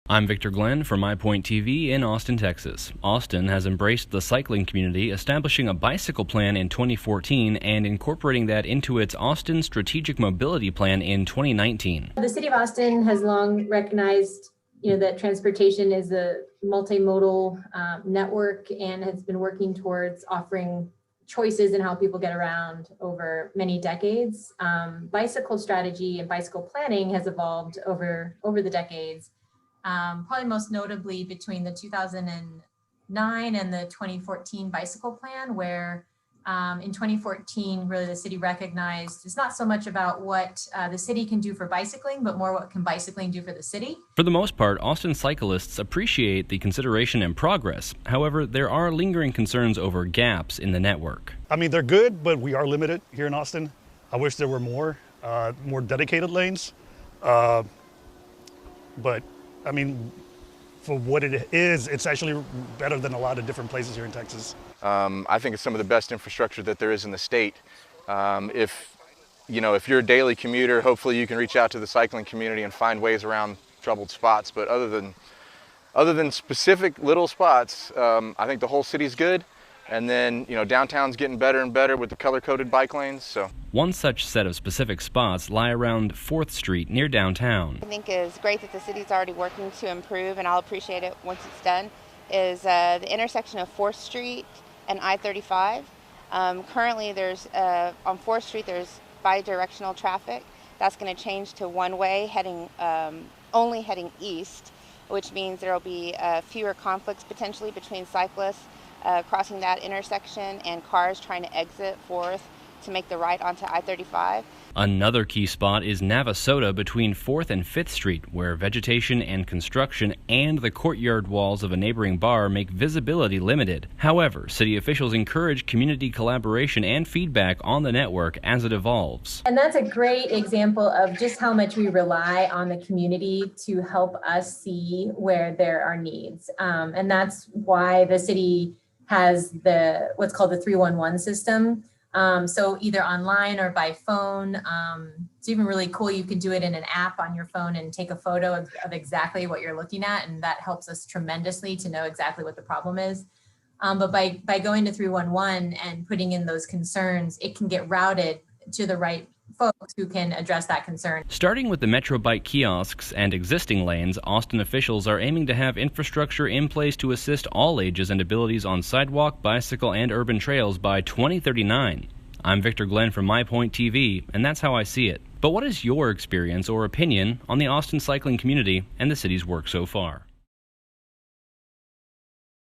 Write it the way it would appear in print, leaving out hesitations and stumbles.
I'm Victor Glenn for MyPoint TV in Austin, Texas. Austin has embraced the cycling community, establishing a bicycle plan in 2014 and incorporating that into its Austin Strategic Mobility Plan in 2019. The city of Austin has long recognized, that transportation is a multimodal network and has been working towards offering choices in how people get around over many decades. Bicycle strategy and bicycle planning has evolved over the decades. Probably most notably between the 2009 and the 2014 bicycle plan, where in 2014, really the city recognized it's not so much about what the city can do for bicycling, but more what can bicycling do for the city. For the most part, Austin cyclists appreciate the consideration and progress. However, there are lingering concerns over gaps in the network. I mean, they're good, but we are limited here in Austin. I wish there were more dedicated lanes. But I mean, for what it is, it's actually better than a lot of different places here in Texas. I think it's some of the best infrastructure that there is in the state. If you're a daily commuter, hopefully you can reach out to the cycling community and find ways around troubled spots. But other than specific little spots, I think the whole city's good. And then, downtown's getting better and better with the color-coded bike lanes. So one such set of specific spots lie around 4th Street near downtown. I think it's great that the city's already working to improve, and I'll appreciate it once it's done, is the intersection of 4th Street and I-35. Currently, there's on 4th Street, there's bi-directional traffic. That's going to change to one-way, only heading east, which means there will be fewer conflicts potentially between cyclists crossing that intersection and cars trying to exit 4th to make the right onto I-35. Another key spot is Navasota between 4th and 5th Street, where vegetation and construction and the courtyard walls of a neighboring bar make visibility limited. However, city officials encourage community collaboration and feedback on the network as it evolves. And that's a great example of just how much we rely on the community to help us see where there are needs. And that's why the city has what's called the 311 system. So either online or by phone. It's even really cool. You can do it in an app on your phone and take a photo of exactly what you're looking at. And that helps us tremendously to know exactly what the problem is. But by going to 311 and putting in those concerns, it can get routed to the right folks who can address that concern. Starting with the Metro Bike kiosks and existing lanes, Austin officials are aiming to have infrastructure in place to assist all ages and abilities on sidewalk, bicycle, and urban trails by 2039. I'm Victor Glenn from MyPoint TV, and that's how I see it. But what is your experience or opinion on the Austin cycling community and the city's work so far?